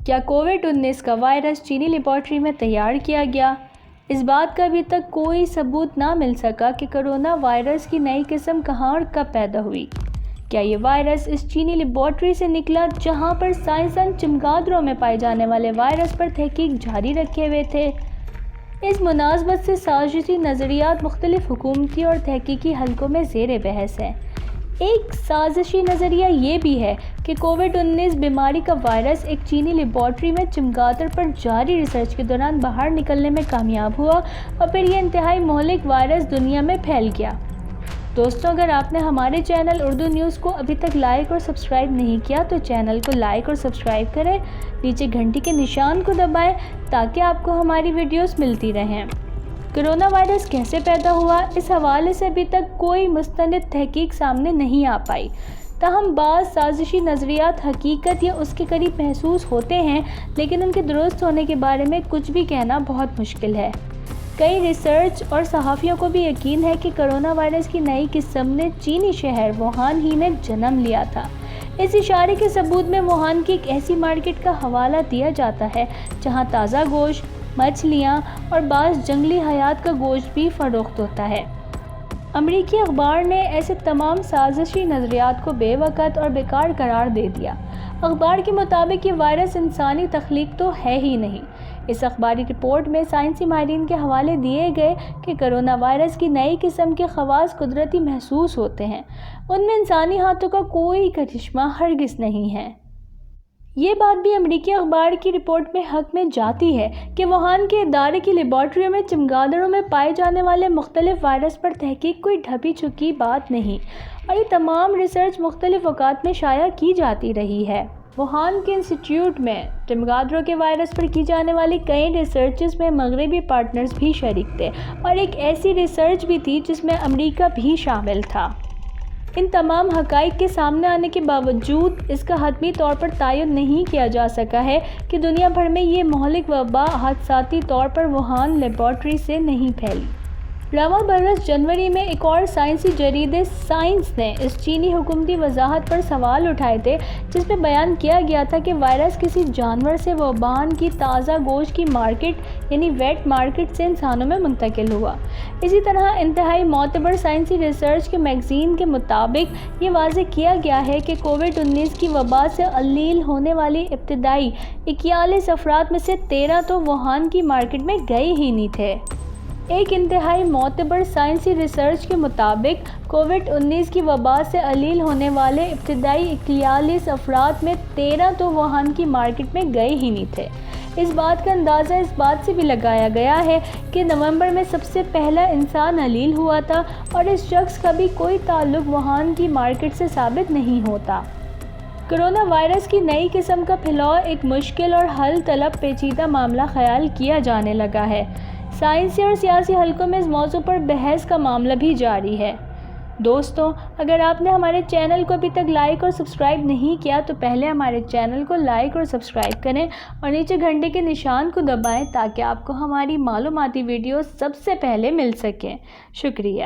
کیا کووڈ-19 کا وائرس چینی لیبارٹری میں تیار کیا گیا؟ اس بات کا ابھی تک کوئی ثبوت نہ مل سکا کہ کرونا وائرس کی نئی قسم کہاں اور کب پیدا ہوئی۔ کیا یہ وائرس اس چینی لیبارٹری سے نکلا جہاں پر سائنسدان چمگادڑوں میں پائے جانے والے وائرس پر تحقیق جاری رکھے ہوئے تھے؟ اس مناسبت سے سازشی نظریات مختلف حکومتی اور تحقیقی حلقوں میں زیر بحث ہیں۔ ایک سازشی نظریہ یہ بھی ہے کہ کووڈ-19 بیماری کا وائرس ایک چینی لیبارٹری میں چمگادڑ پر جاری ریسرچ کے دوران باہر نکلنے میں کامیاب ہوا اور پھر یہ انتہائی مہلک وائرس دنیا میں پھیل گیا۔ دوستوں، اگر آپ نے ہمارے چینل اردو نیوز کو ابھی تک لائک اور سبسکرائب نہیں کیا تو چینل کو لائک اور سبسکرائب کریں، نیچے گھنٹی کے نشان کو دبائیں تاکہ آپ کو ہماری ویڈیوز ملتی رہیں۔ کرونا وائرس کیسے پیدا ہوا؟ اس حوالے سے ابھی تک کوئی مستند تحقیق سامنے نہیں آ پائی، تاہم بعض سازشی نظریات حقیقت یا اس کے قریب محسوس ہوتے ہیں، لیکن ان کے درست ہونے کے بارے میں کچھ بھی کہنا بہت مشکل ہے۔ کئی ریسرچ اور صحافیوں کو بھی یقین ہے کہ کرونا وائرس کی نئی قسم نے چینی شہر ووہان ہی میں جنم لیا تھا۔ اس اشارے کے ثبوت میں ووہان کی ایک ایسی مارکیٹ کا حوالہ دیا جاتا ہے جہاں تازہ گوشت، مچھلیاں اور بعض جنگلی حیات کا گوشت بھی فروخت ہوتا ہے۔ امریکی اخبار نے ایسے تمام سازشی نظریات کو بے وقت اور بیکار قرار دے دیا۔ اخبار کے مطابق یہ وائرس انسانی تخلیق تو ہے ہی نہیں۔ اس اخباری رپورٹ میں سائنسی ماہرین کے حوالے دیے گئے کہ کرونا وائرس کی نئی قسم کے خواص قدرتی محسوس ہوتے ہیں، ان میں انسانی ہاتھوں کا کوئی کرشمہ ہرگز نہیں ہے۔ یہ بات بھی امریکی اخبار کی رپورٹ میں حق میں جاتی ہے کہ ووہان کے ادارے کی لیبارٹریوں میں چمگادڑوں میں پائے جانے والے مختلف وائرس پر تحقیق کوئی ڈھپی چھپی بات نہیں، اور یہ تمام ریسرچ مختلف اوقات میں شائع کی جاتی رہی ہے۔ ووہان کے انسٹیٹیوٹ میں چمگادڑوں کے وائرس پر کی جانے والی کئی ریسرچز میں مغربی پارٹنرز بھی شریک تھے، اور ایک ایسی ریسرچ بھی تھی جس میں امریکہ بھی شامل تھا۔ ان تمام حقائق کے سامنے آنے کے باوجود اس کا حتمی طور پر تعین نہیں کیا جا سکا ہے کہ دنیا بھر میں یہ مہلک وبا حادثاتی طور پر ووہان لیبارٹری سے نہیں پھیلی۔ رواں برس جنوری میں ایک اور سائنسی جریدے سائنس نے اس چینی حکومتی وضاحت پر سوال اٹھائے تھے جس میں بیان کیا گیا تھا کہ وائرس کسی جانور سے ووہان کی تازہ گوشت کی مارکیٹ یعنی ویٹ مارکیٹ سے انسانوں میں منتقل ہوا۔ اسی طرح انتہائی معتبر سائنسی ریسرچ کے میگزین کے مطابق یہ واضح کیا گیا ہے کہ کووڈ-19 کی وبا سے علیل ہونے والی ابتدائی 41 افراد میں سے 13 تو ووہان کی مارکیٹ میں گئے ہی نہیں تھے۔ ایک انتہائی معتبر سائنسی ریسرچ کے مطابق کووڈ-19 کی وبا سے علیل ہونے والے ابتدائی 41 افراد میں 13 تو ووہان کی مارکیٹ میں گئے ہی نہیں تھے۔ اس بات کا اندازہ اس بات سے بھی لگایا گیا ہے کہ نومبر میں سب سے پہلا انسان علیل ہوا تھا اور اس شخص کا بھی کوئی تعلق ووہان کی مارکیٹ سے ثابت نہیں ہوتا۔ کرونا وائرس کی نئی قسم کا پھیلاؤ ایک مشکل اور حل طلب پیچیدہ معاملہ خیال کیا جانے لگا ہے۔ سائنسی اور سیاسی حلقوں میں اس موضوع پر بحث کا معاملہ بھی جاری ہے۔ دوستوں، اگر آپ نے ہمارے چینل کو ابھی تک لائک اور سبسکرائب نہیں کیا تو پہلے ہمارے چینل کو لائک اور سبسکرائب کریں اور نیچے گھنٹے کے نشان کو دبائیں تاکہ آپ کو ہماری معلوماتی ویڈیوز سب سے پہلے مل سکیں۔ شکریہ۔